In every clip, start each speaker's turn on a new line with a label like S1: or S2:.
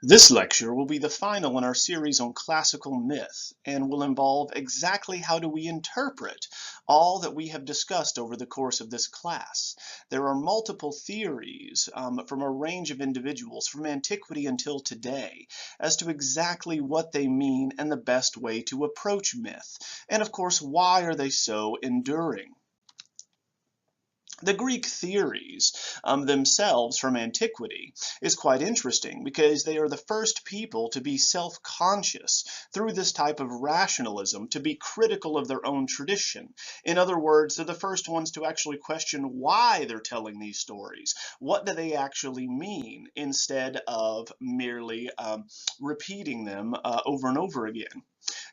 S1: This lecture will be the final in our series on classical myth and will involve exactly how do we interpret all that we have discussed over the course of this class. There are multiple theories from a range of individuals from antiquity until today as to exactly what they mean and the best way to approach myth, and of course why are they so enduring. The Greek theories themselves from antiquity is quite interesting because they are the first people to be self-conscious through this type of rationalism, to be critical of their own tradition. In other words, they're the first ones to actually question why they're telling these stories. What do they actually mean instead of merely repeating them over and over again.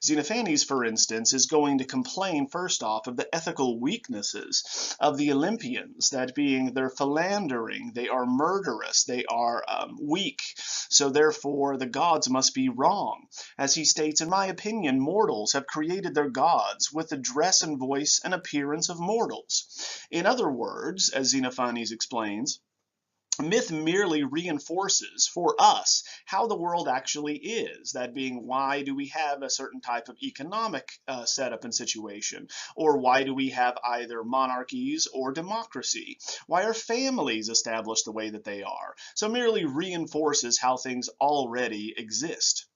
S1: Xenophanes, for instance, is going to complain first off of the ethical weaknesses of the Olympians, that being they're philandering, they are murderous, they are weak, so therefore the gods must be wrong. As he states, in my opinion, mortals have created their gods with the dress and voice and appearance of mortals. In other words, as Xenophanes explains, myth merely reinforces for us how the world actually is, that being why do we have a certain type of economic setup and situation, or why do we have either monarchies or democracy, why are families established the way that they are. So merely reinforces how things already exist.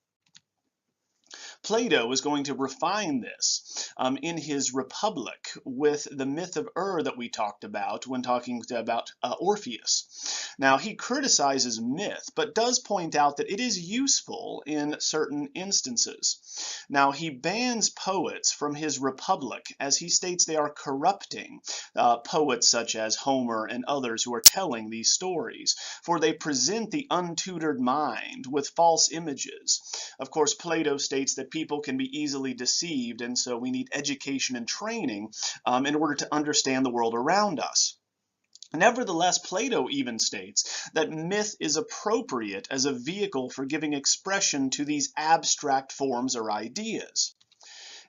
S1: Plato is going to refine this in his Republic with the myth of that we talked about when talking about Orpheus. Now, he criticizes myth, but does point out that it is useful in certain instances. Now, he bans poets from his Republic as he states they are corrupting poets such as Homer and others who are telling these stories, for they present the untutored mind with false images. Of course, Plato states that people can be easily deceived, and so we need education and training in order to understand the world around us. Nevertheless, Plato even states that myth is appropriate as a vehicle for giving expression to these abstract forms or ideas.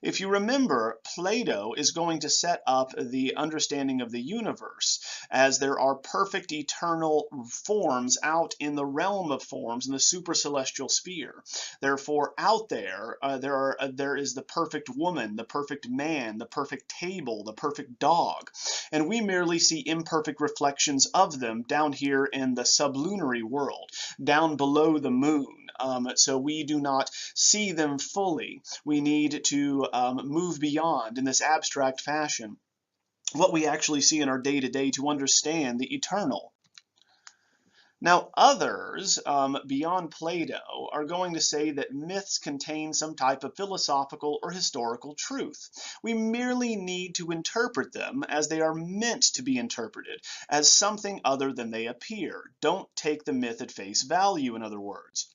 S1: If you remember, Plato is going to set up the understanding of the universe as there are perfect eternal forms out in the realm of forms in the supercelestial sphere. Therefore, out there, there is the perfect woman, the perfect man, the perfect table, the perfect dog, and we merely see imperfect reflections of them down here in the sublunary world, down below the moon. So we do not see them fully. We need to move beyond in this abstract fashion what we actually see in our day-to-day to understand the eternal. Now, others beyond Plato are going to say that myths contain some type of philosophical or historical truth. We merely need to interpret them as they are meant to be interpreted, as something other than they appear. Don't take the myth at face value, in other words.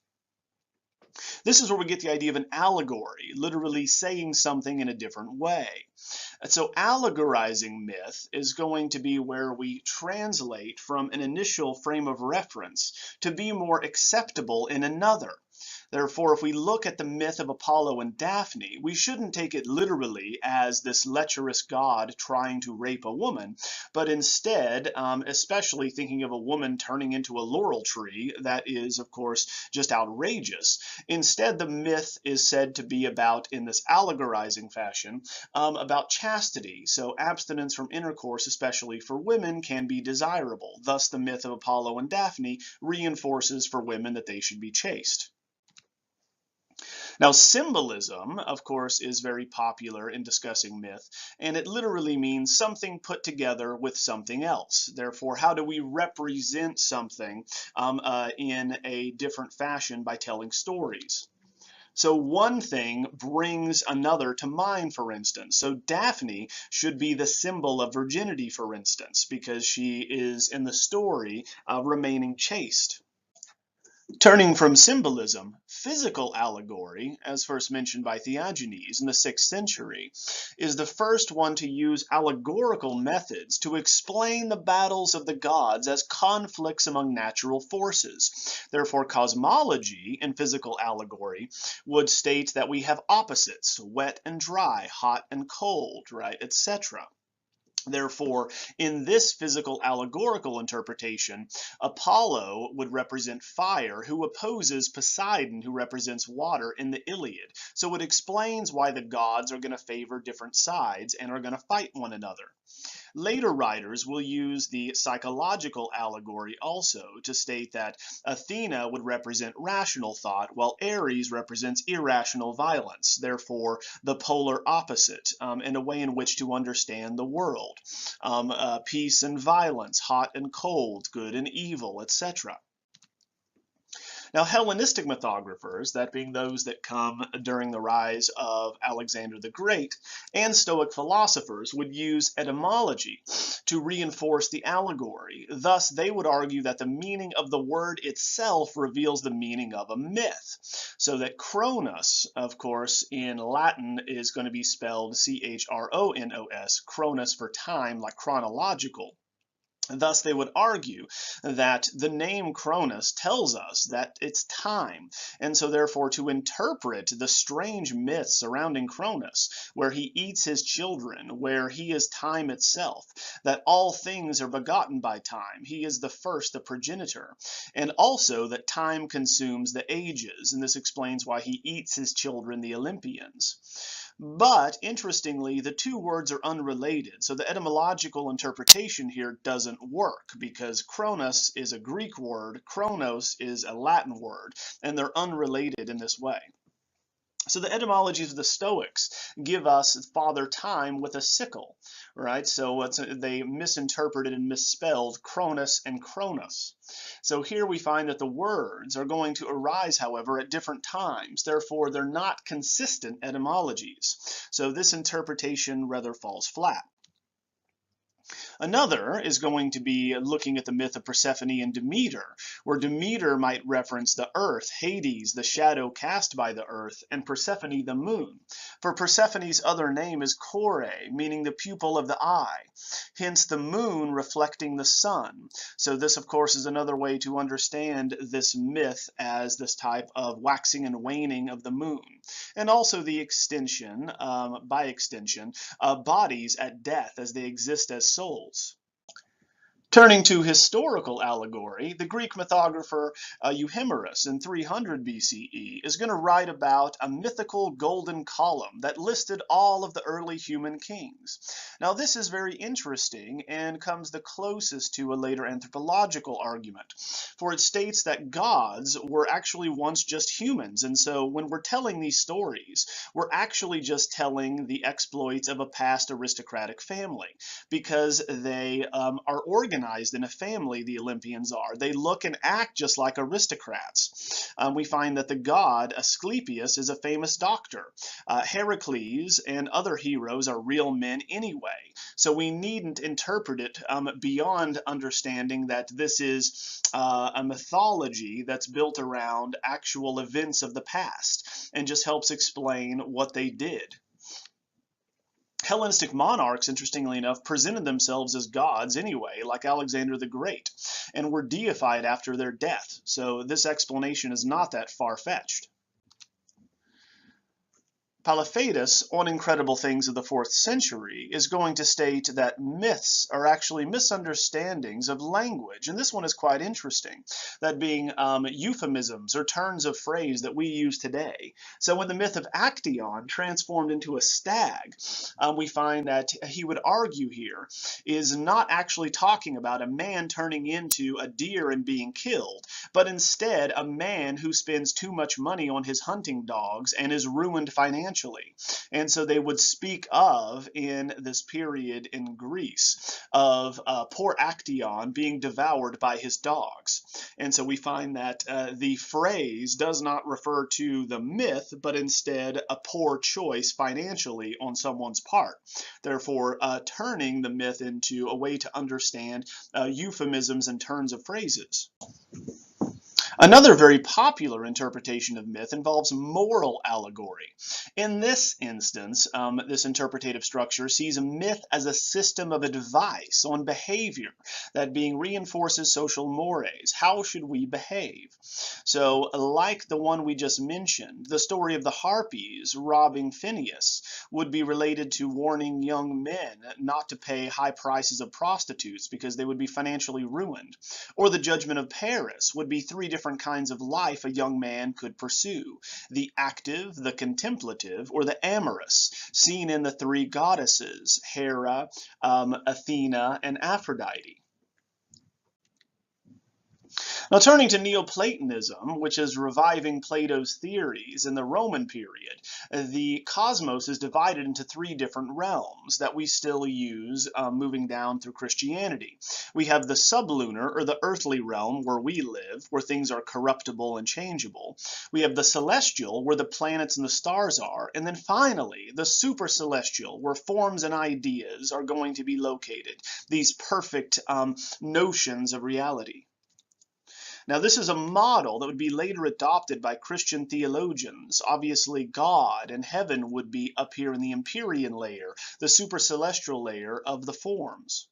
S1: This is where we get the idea of an allegory, literally saying something in a different way. So allegorizing myth is going to be where we translate from an initial frame of reference to be more acceptable in another. Therefore, if we look at the myth of Apollo and Daphne, we shouldn't take it literally as this lecherous god trying to rape a woman, but instead, especially thinking of a woman turning into a laurel tree, that is, of course, just outrageous. Instead, the myth is said to be about, in this allegorizing fashion, about chastity. So abstinence from intercourse, especially for women, can be desirable. Thus, the myth of Apollo and Daphne reinforces for women that they should be chaste. Now, symbolism, of course, is very popular in discussing myth, and it literally means something put together with something else. Therefore, how do we represent something in a different fashion by telling stories? So one thing brings another to mind, for instance. So Daphne should be the symbol of virginity, for instance, because she is in the story remaining chaste. Turning from symbolism, physical allegory, as first mentioned by Theagenes in the 6th century, is the first one to use allegorical methods to explain the battles of the gods as conflicts among natural forces. Therefore, cosmology in physical allegory would state that we have opposites, wet and dry, hot and cold, right, etc. Therefore, in this physical allegorical interpretation, Apollo would represent fire, who opposes Poseidon, who represents water in the Iliad. So it explains why the gods are going to favor different sides and are going to fight one another. Later writers will use the psychological allegory also to state that Athena would represent rational thought, while Ares represents irrational violence, therefore the polar opposite, and a way in which to understand the world. Peace and violence, hot and cold, good and evil, etc. Now, Hellenistic mythographers, that being those that come during the rise of Alexander the Great, and Stoic philosophers would use etymology to reinforce the allegory. Thus, they would argue that the meaning of the word itself reveals the meaning of a myth. So that Chronos, of course, in Latin is going to be spelled Chronos, Chronos for time, like chronological. Thus, they would argue that the name Cronus tells us that it's time, and so therefore to interpret the strange myths surrounding Cronus, where he eats his children, where he is time itself, that all things are begotten by time, he is the first, the progenitor, and also that time consumes the ages, and this explains why he eats his children, the Olympians. But, interestingly, the two words are unrelated, so the etymological interpretation here doesn't work, because Chronos is a Greek word, Chronos is a Latin word, and they're unrelated in this way. So the etymologies of the Stoics give us Father Time with a sickle, right? So they misinterpreted and misspelled Cronus and Chronos. So here we find that the words are going to arise, however, at different times. Therefore, they're not consistent etymologies. So this interpretation rather falls flat. Another is going to be looking at the myth of Persephone and Demeter, where Demeter might reference the earth, Hades, the shadow cast by the earth, and Persephone the moon. For Persephone's other name is Kore, meaning the pupil of the eye, hence the moon reflecting the sun. So this, of course, is another way to understand this myth as this type of waxing and waning of the moon. And also the extension, by extension, of bodies at death as they exist as souls. Turning to historical allegory, the Greek mythographer Euhemerus in 300 BCE is going to write about a mythical golden column that listed all of the early human kings. Now this is very interesting and comes the closest to a later anthropological argument, for it states that gods were actually once just humans, and so when we're telling these stories, we're actually just telling the exploits of a past aristocratic family, because they are organized in a family, the Olympians are. They look and act just like aristocrats. We find that the god Asclepius is a famous doctor. Heracles and other heroes are real men anyway. So we needn't interpret it beyond understanding that this is a mythology that's built around actual events of the past and just helps explain what they did. Hellenistic monarchs, interestingly enough, presented themselves as gods anyway, like Alexander the Great, and were deified after their death. So this explanation is not that far-fetched. Palaphadus, on Incredible Things of the 4th century, is going to state that myths are actually misunderstandings of language, and this one is quite interesting, that being euphemisms or turns of phrase that we use today. So when the myth of Actaeon transformed into a stag, we find that he would argue here is not actually talking about a man turning into a deer and being killed, but instead a man who spends too much money on his hunting dogs and is ruined financially. And so they would speak of, in this period in Greece, of poor Actaeon being devoured by his dogs. And so we find that the phrase does not refer to the myth, but instead a poor choice financially on someone's part. Therefore, turning the myth into a way to understand euphemisms and turns of phrases. Another very popular interpretation of myth involves moral allegory. In this instance, this interpretative structure sees a myth as a system of advice on behavior that being reinforces social mores. How should we behave? So, like the one we just mentioned, the story of the Harpies robbing Phineas would be related to warning young men not to pay high prices of prostitutes because they would be financially ruined. Or the Judgment of Paris would be three different kinds of life a young man could pursue: the active, the contemplative, or the amorous, seen in the three goddesses, Hera, Athena, and Aphrodite. Now, turning to Neoplatonism, which is reviving Plato's theories in the Roman period, the cosmos is divided into three different realms that we still use moving down through Christianity. We have the sublunar, or the earthly realm where we live, where things are corruptible and changeable. We have the celestial, where the planets and the stars are. And then finally, the supercelestial, where forms and ideas are going to be located, these perfect notions of reality. Now, this is a model that would be later adopted by Christian theologians. Obviously, God and heaven would be up here in the empyrean layer, the supercelestial layer of the forms.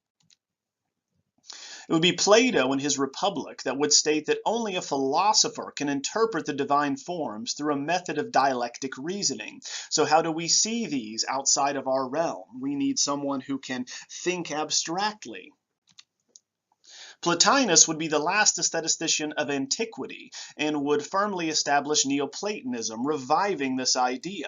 S1: It would be Plato in his Republic that would state that only a philosopher can interpret the divine forms through a method of dialectic reasoning. So how do we see these outside of our realm? We need someone who can think abstractly. Plotinus would be the last aesthetician of antiquity and would firmly establish Neoplatonism, reviving this idea.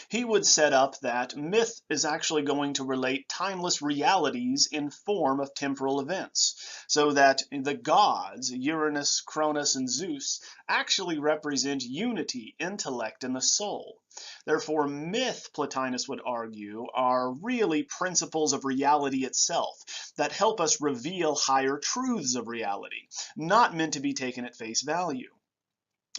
S1: He would set up that myth is actually going to relate timeless realities in form of temporal events, so that the gods, Uranus, Cronus, and Zeus, actually represent unity, intellect, and the soul. Therefore, myth, Plotinus would argue, are really principles of reality itself that help us reveal higher truths of reality, not meant to be taken at face value.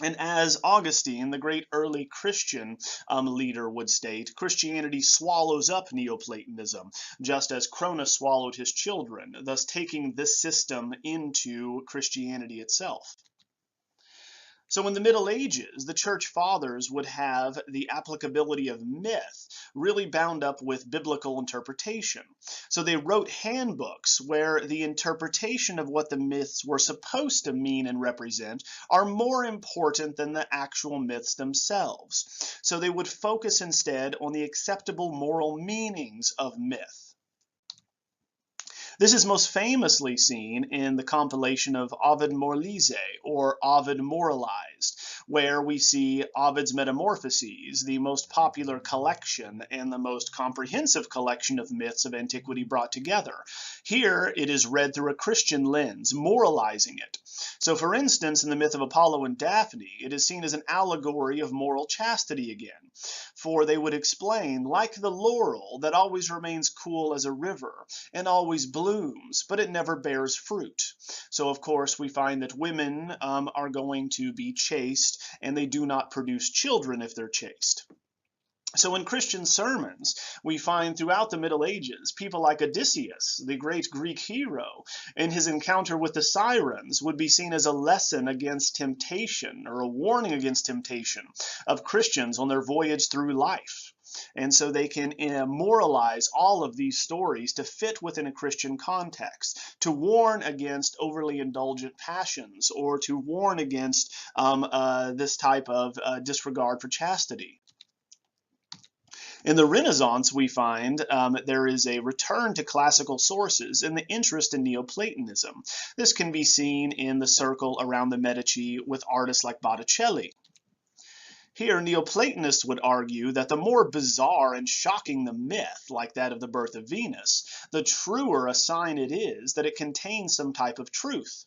S1: And as Augustine, the great early Christian leader, would state, Christianity swallows up Neoplatonism, just as Cronus swallowed his children, thus taking this system into Christianity itself. So in the Middle Ages, the Church Fathers would have the applicability of myth really bound up with biblical interpretation. So they wrote handbooks where the interpretation of what the myths were supposed to mean and represent are more important than the actual myths themselves. So they would focus instead on the acceptable moral meanings of myth. This is most famously seen in the compilation of Ovid Moralise, or Ovid Moralized, where we see Ovid's Metamorphoses, the most popular collection and the most comprehensive collection of myths of antiquity brought together. Here it is read through a Christian lens, moralizing it. So for instance, in the myth of Apollo and Daphne, it is seen as an allegory of moral chastity again. For they would explain, like the laurel that always remains cool as a river and always blooms, but it never bears fruit. So of course we find that women are going to be chaste, and they do not produce children if they're chaste. So in Christian sermons, we find throughout the Middle Ages, people like Odysseus, the great Greek hero, and his encounter with the sirens would be seen as a lesson against temptation, or a warning against temptation of Christians on their voyage through life. And so they can moralize all of these stories to fit within a Christian context, to warn against overly indulgent passions, or to warn against this type of disregard for chastity. In the Renaissance, we find there is a return to classical sources and the interest in Neoplatonism. This can be seen in the circle around the Medici with artists like Botticelli. Here, Neoplatonists would argue that the more bizarre and shocking the myth, like that of the birth of Venus, the truer a sign it is that it contains some type of truth.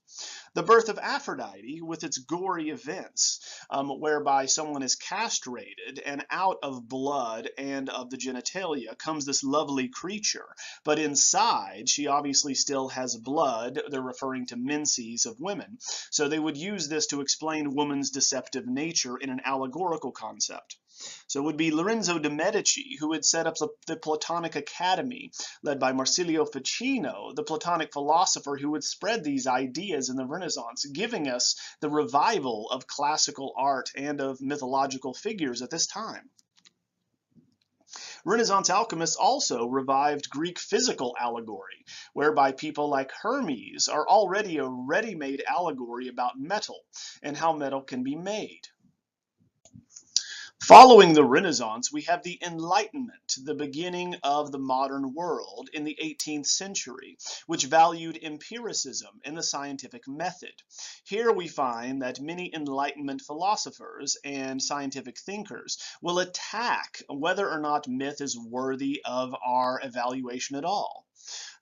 S1: The birth of Aphrodite, with its gory events, whereby someone is castrated and out of blood and of the genitalia comes this lovely creature, but inside she obviously still has blood. They're referring to menses of women. So they would use this to explain woman's deceptive nature in an allegorical concept. So it would be Lorenzo de' Medici who had set up the Platonic Academy, led by Marsilio Ficino, the Platonic philosopher who would spread these ideas in the Renaissance, giving us the revival of classical art and of mythological figures at this time. Renaissance alchemists also revived Greek physical allegory, whereby people like Hermes are already a ready-made allegory about metal and how metal can be made. Following the Renaissance, we have the Enlightenment, the beginning of the modern world in the 18th century, which valued empiricism and the scientific method. Here we find that many Enlightenment philosophers and scientific thinkers will attack whether or not myth is worthy of our evaluation at all.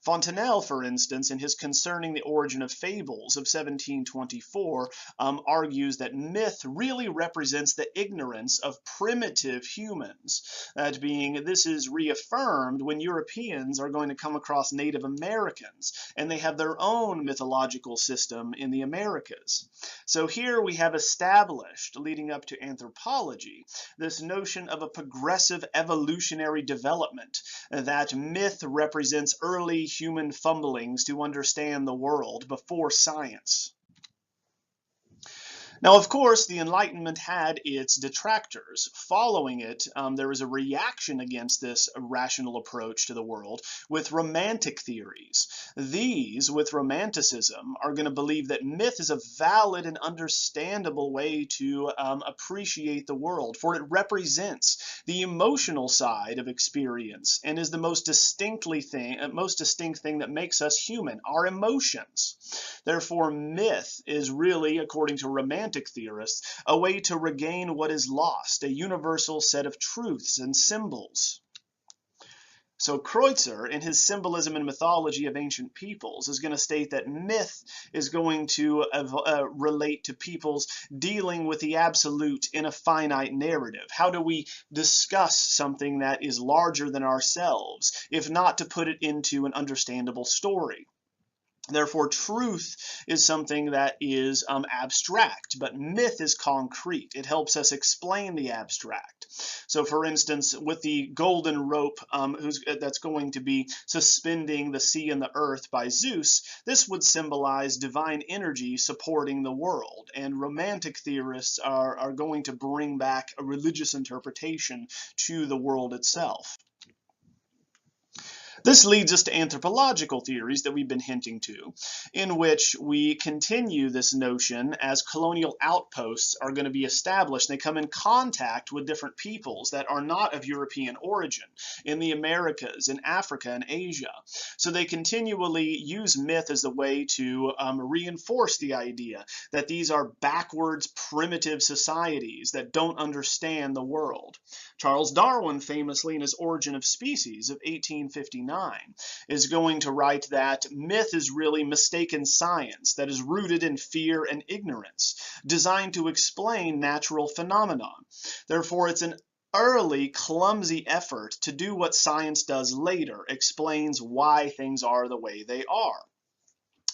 S1: Fontenelle, for instance, in his Concerning the Origin of Fables of 1724, argues that myth really represents the ignorance of primitive humans. That being, this is reaffirmed when Europeans are going to come across Native Americans, and they have their own mythological system in the Americas. So here we have established, leading up to anthropology, this notion of a progressive evolutionary development, that myth represents early human fumblings to understand the world before science. Now, of course, the Enlightenment had its detractors. Following it, there was a reaction against this rational approach to the world with romantic theories. These, with Romanticism, are going to believe that myth is a valid and understandable way to appreciate the world, for it represents the emotional side of experience and is the most distinct thing that makes us human, our emotions. Therefore, myth is really, according to Romantic theorists, a way to regain what is lost, a universal set of truths and symbols. So Kreutzer, in his Symbolism and Mythology of Ancient Peoples, is going to state that myth is going to relate to peoples dealing with the absolute in a finite narrative. How do we discuss something that is larger than ourselves, if not to put it into an understandable story? Therefore, truth is something that is abstract, but myth is concrete. It helps us explain the abstract. So, for instance, with the golden rope that's going to be suspending the sea and the earth by Zeus, this would symbolize divine energy supporting the world. And Romantic theorists are going to bring back a religious interpretation to the world itself. This leads us to anthropological theories that we've been hinting to, in which we continue this notion as colonial outposts are going to be established. They come in contact with different peoples that are not of European origin in the Americas, in Africa, and Asia. So they continually use myth as a way to reinforce the idea that these are backwards, primitive societies that don't understand the world. Charles Darwin, famously in his Origin of Species of 1859, is going to write that myth is really mistaken science that is rooted in fear and ignorance, designed to explain natural phenomena. Therefore, it's an early, clumsy effort to do what science does later, explains why things are the way they are.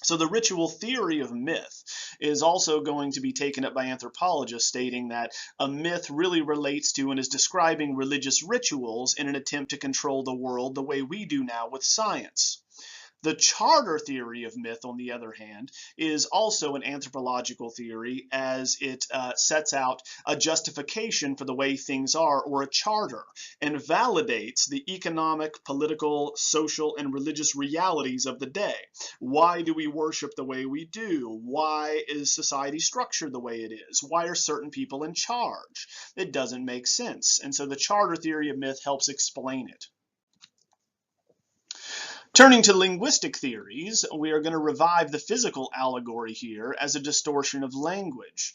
S1: So the ritual theory of myth is also going to be taken up by anthropologists, stating that a myth really relates to and is describing religious rituals in an attempt to control the world the way we do now with science. The charter theory of myth, on the other hand, is also an anthropological theory, as it sets out a justification for the way things are, or a charter, and validates the economic, political, social, and religious realities of the day. Why do we worship the way we do? Why is society structured the way it is? Why are certain people in charge? It doesn't make sense. And so the charter theory of myth helps explain it. Turning to linguistic theories, we are going to revive the physical allegory here as a distortion of language,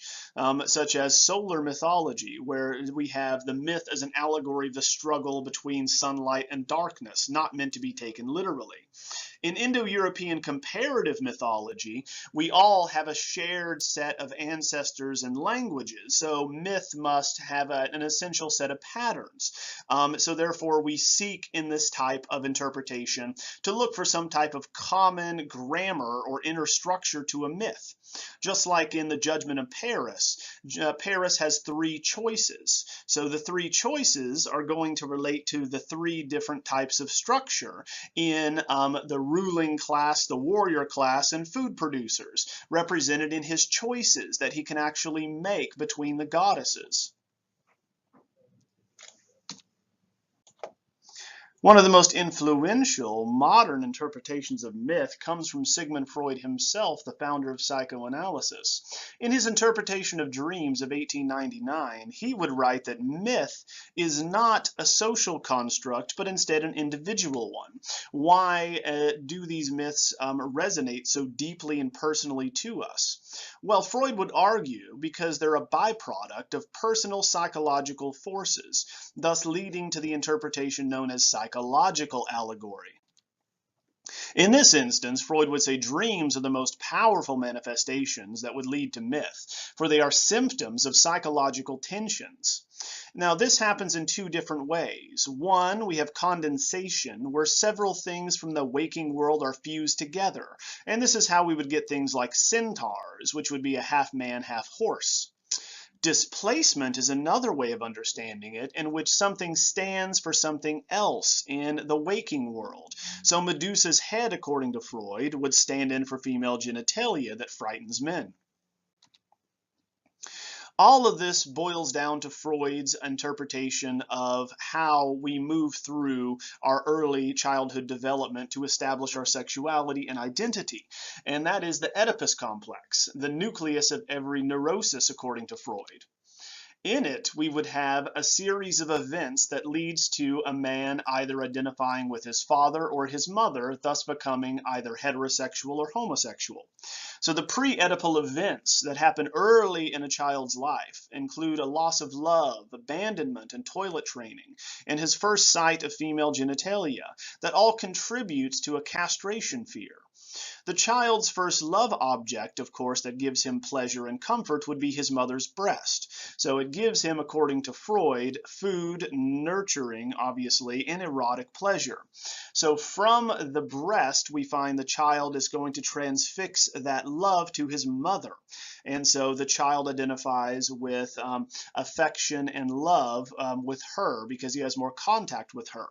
S1: such as solar mythology, where we have the myth as an allegory of the struggle between sunlight and darkness, not meant to be taken literally. In Indo-European comparative mythology, we all have a shared set of ancestors and languages, so myth must have an essential set of patterns. So therefore, we seek in this type of interpretation to look for some type of common grammar or inner structure to a myth. Just like in the Judgment of Paris, Paris has three choices. So the three choices are going to relate to the three different types of structure in the ruling class, the warrior class, and food producers, represented in his choices that he can actually make between the goddesses. One of the most influential modern interpretations of myth comes from Sigmund Freud himself, the founder of psychoanalysis. In his interpretation of dreams of 1899, he would write that myth is not a social construct, but instead an individual one. Why do these myths resonate so deeply and personally to us? Well, Freud would argue because they're a byproduct of personal psychological forces, thus leading to the interpretation known as psychological allegory. In this instance, Freud would say dreams are the most powerful manifestations that would lead to myth, for they are symptoms of psychological tensions. Now, this happens in two different ways. One, we have condensation, where several things from the waking world are fused together. And this is how we would get things like centaurs, which would be a half man, half horse. Displacement is another way of understanding it, in which something stands for something else in the waking world. So Medusa's head, according to Freud, would stand in for female genitalia that frightens men. All of this boils down to Freud's interpretation of how we move through our early childhood development to establish our sexuality and identity. And that is the Oedipus complex, the nucleus of every neurosis, according to Freud. In it, we would have a series of events that leads to a man either identifying with his father or his mother, thus becoming either heterosexual or homosexual. So the pre-Oedipal events that happen early in a child's life include a loss of love, abandonment, and toilet training, and his first sight of female genitalia that all contributes to a castration fear. The child's first love object, of course, that gives him pleasure and comfort would be his mother's breast. So it gives him, according to Freud, food, nurturing, obviously, and erotic pleasure. So from the breast, we find the child is going to transfix that love to his mother. And so the child identifies with affection and love with her because he has more contact with her.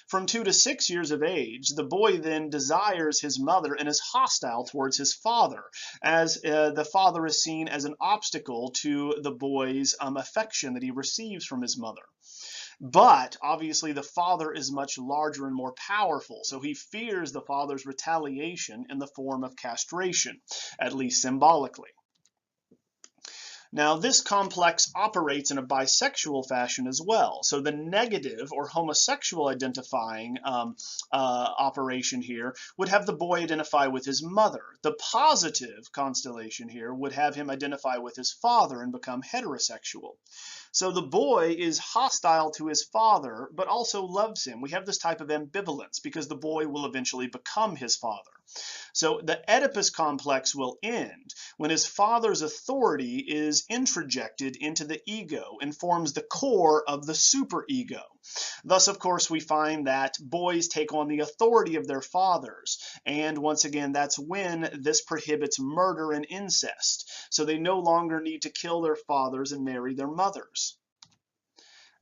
S1: From 2 to 6 years of age, the boy then desires his mother and is hostile towards his father, as the father is seen as an obstacle to the boy's affection that he receives from his mother. But obviously the father is much larger and more powerful, so he fears the father's retaliation in the form of castration, at least symbolically. Now, this complex operates in a bisexual fashion as well. So the negative or homosexual identifying operation here would have the boy identify with his mother. The positive constellation here would have him identify with his father and become heterosexual. So the boy is hostile to his father, but also loves him. We have this type of ambivalence because the boy will eventually become his father. So the Oedipus complex will end when his father's authority is introjected into the ego and forms the core of the superego. Thus, of course, we find that boys take on the authority of their fathers. And once again, that's when this prohibits murder and incest. So they no longer need to kill their fathers and marry their mothers.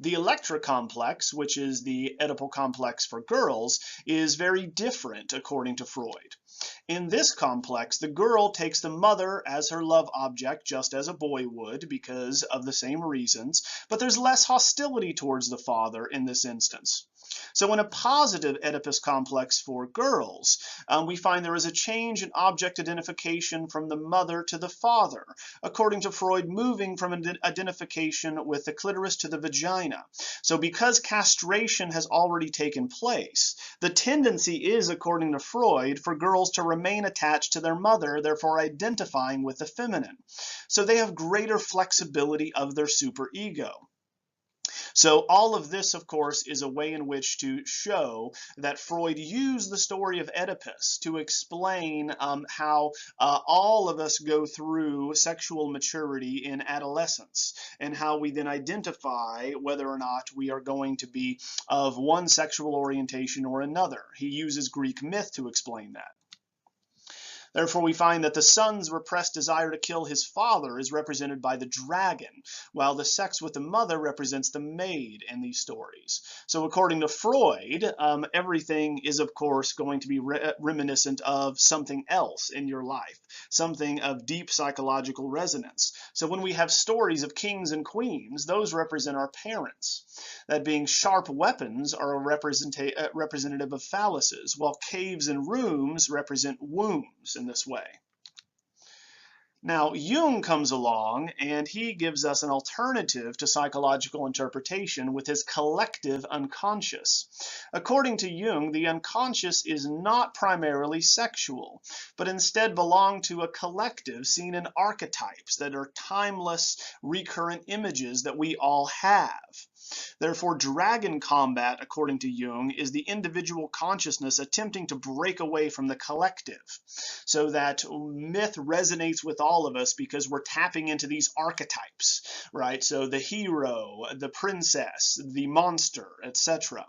S1: The Electra complex, which is the Oedipal complex for girls, is very different according to Freud. In this complex, the girl takes the mother as her love object, just as a boy would, because of the same reasons, but there's less hostility towards the father in this instance. So in a positive Oedipus complex for girls, we find there is a change in object identification from the mother to the father, according to Freud, moving from an identification with the clitoris to the vagina. So because castration has already taken place, the tendency is, according to Freud, for girls to remain attached to their mother, therefore identifying with the feminine. So they have greater flexibility of their superego. So all of this, of course, is a way in which to show that Freud used the story of Oedipus to explain how all of us go through sexual maturity in adolescence, and how we then identify whether or not we are going to be of one sexual orientation or another. He uses Greek myth to explain that. Therefore, we find that the son's repressed desire to kill his father is represented by the dragon, while the sex with the mother represents the maid in these stories. So according to Freud, everything is, of course, going to be reminiscent of something else in your life, something of deep psychological resonance. So when we have stories of kings and queens, those represent our parents. That being sharp weapons are a representative of phalluses, while caves and rooms represent wombs in this way. Now, Jung comes along and he gives us an alternative to psychological interpretation with his collective unconscious. According to Jung, the unconscious is not primarily sexual, but instead belong to a collective seen in archetypes that are timeless, recurrent images that we all have. Therefore, dragon combat, according to Jung, is the individual consciousness attempting to break away from the collective, so that myth resonates with all of us because we're tapping into these archetypes, right? So the hero, the princess, the monster, etc.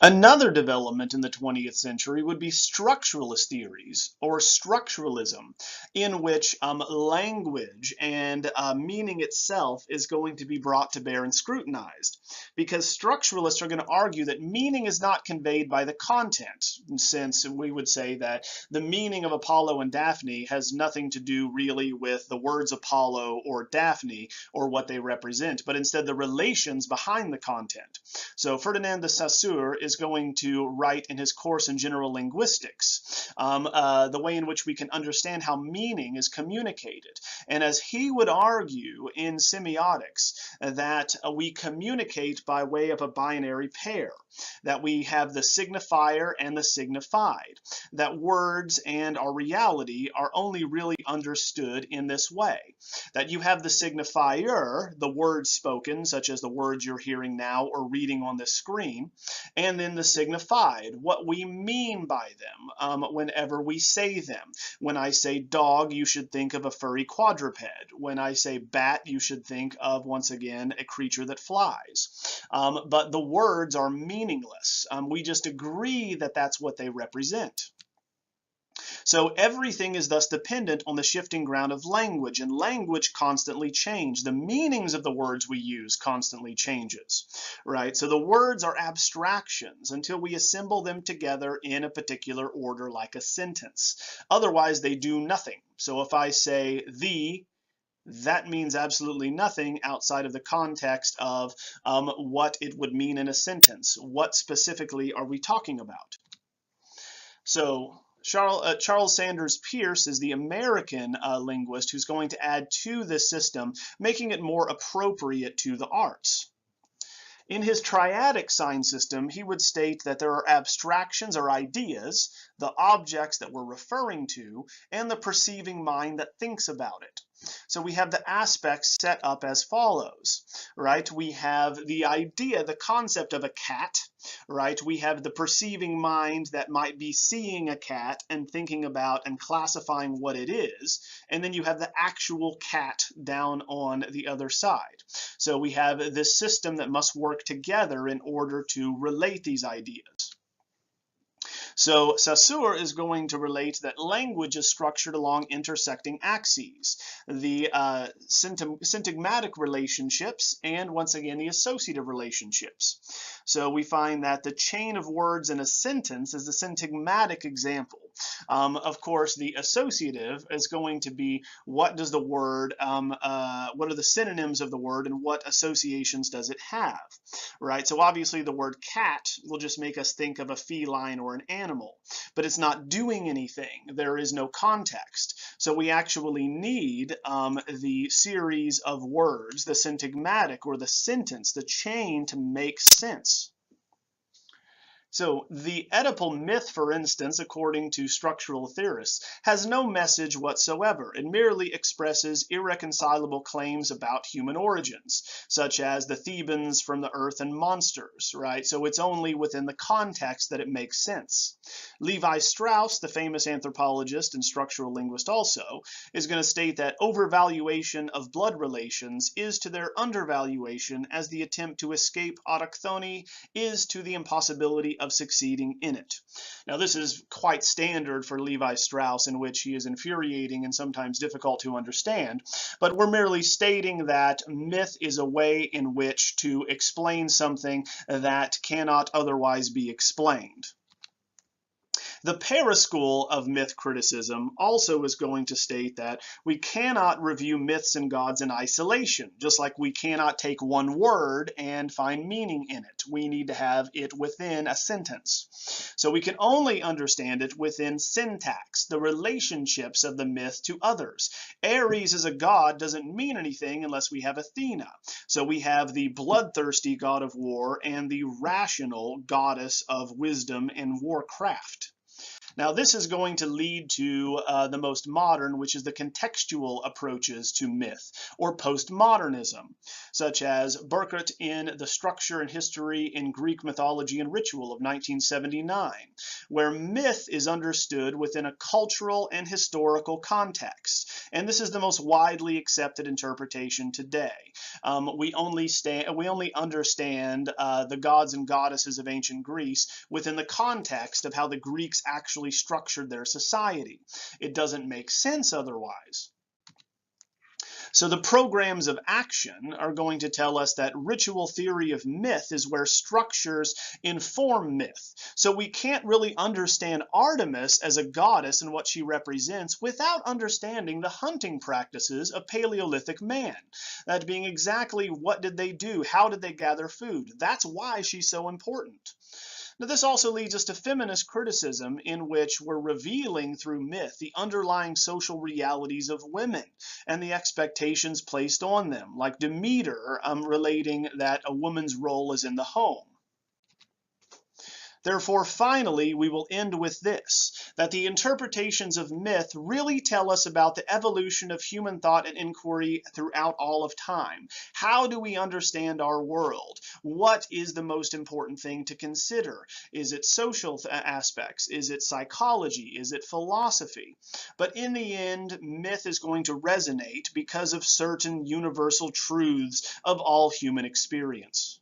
S1: Another development in the 20th century would be structuralist theories, or structuralism, in which language and meaning itself is going to be brought to bear and scrutinized. Because structuralists are going to argue that meaning is not conveyed by the content, since we would say that the meaning of Apollo and Daphne has nothing to do really with the words Apollo or Daphne or what they represent, but instead the relations behind the content. So Ferdinand de Saussure is going to write in his course in general linguistics the way in which we can understand how meaning is communicated. And as he would argue in semiotics, that we communicate by way of a binary pair, that we have the signifier and the signified, that words and our reality are only really understood in this way, that you have the signifier, the words spoken, such as the words you're hearing now or reading on the screen, and then the signified, what we mean by them whenever we say them. When I say dog, you should think of a furry quadruped. When I say bat, you should think of, once again, a creature that flies. But the words are meaningless. We just agree that that's what they represent. So everything is thus dependent on the shifting ground of language, and language constantly changes. The meanings of the words we use constantly changes, right? So the words are abstractions until we assemble them together in a particular order like a sentence. Otherwise, they do nothing. So if I say "the," that means absolutely nothing outside of the context of what it would mean in a sentence. What specifically are we talking about? So Charles Sanders Peirce is the American linguist who's going to add to this system, making it more appropriate to the arts. In his triadic sign system, he would state that there are abstractions or ideas, the objects that we're referring to, and the perceiving mind that thinks about it. So we have the aspects set up as follows, right? We have the idea, the concept of a cat, right? We have the perceiving mind that might be seeing a cat and thinking about and classifying what it is. And then you have the actual cat down on the other side. So we have this system that must work together in order to relate these ideas. So Saussure is going to relate that language is structured along intersecting axes, the syntagmatic relationships, and once again the associative relationships. So we find that the chain of words in a sentence is the syntagmatic example. Of course, the associative is going to be what does the word, what are the synonyms of the word, and what associations does it have, right? So obviously the word cat will just make us think of a feline or an animal, but it's not doing anything. There is no context. So we actually need the series of words, the syntagmatic or the sentence, the chain, to make sense. So the Oedipal myth, for instance, according to structural theorists, has no message whatsoever. It merely expresses irreconcilable claims about human origins, such as the Thebans from the earth and monsters, right? So it's only within the context that it makes sense. Levi Strauss, the famous anthropologist and structural linguist also, is going to state that overvaluation of blood relations is to their undervaluation as the attempt to escape autochthony is to the impossibility of succeeding in it. Now, this is quite standard for Levi Strauss, in which he is infuriating and sometimes difficult to understand, but we're merely stating that myth is a way in which to explain something that cannot otherwise be explained. The paraschool of myth criticism also is going to state that we cannot review myths and gods in isolation, just like we cannot take one word and find meaning in it. We need to have it within a sentence. So we can only understand it within syntax, the relationships of the myth to others. Ares as a god doesn't mean anything unless we have Athena. So we have the bloodthirsty god of war and the rational goddess of wisdom and warcraft. Now, this is going to lead to the most modern, which is the contextual approaches to myth, or postmodernism, such as Burkert in The Structure and History in Greek Mythology and Ritual of 1979, where myth is understood within a cultural and historical context. And this is the most widely accepted interpretation today. We only understand the gods and goddesses of ancient Greece within the context of how the Greeks actually structured their society. It doesn't make sense otherwise. So the programs of action are going to tell us that ritual theory of myth is where structures inform myth. So we can't really understand Artemis as a goddess and what she represents without understanding the hunting practices of Paleolithic man. That being exactly what did they do? How did they gather food? That's why she's so important. Now, this also leads us to feminist criticism, in which we're revealing through myth the underlying social realities of women and the expectations placed on them, like Demeter relating that a woman's role is in the home. Therefore, finally, we will end with this, that the interpretations of myth really tell us about the evolution of human thought and inquiry throughout all of time. How do we understand our world? What is the most important thing to consider? Is it social aspects? Is it psychology? Is it philosophy? But in the end, myth is going to resonate because of certain universal truths of all human experience.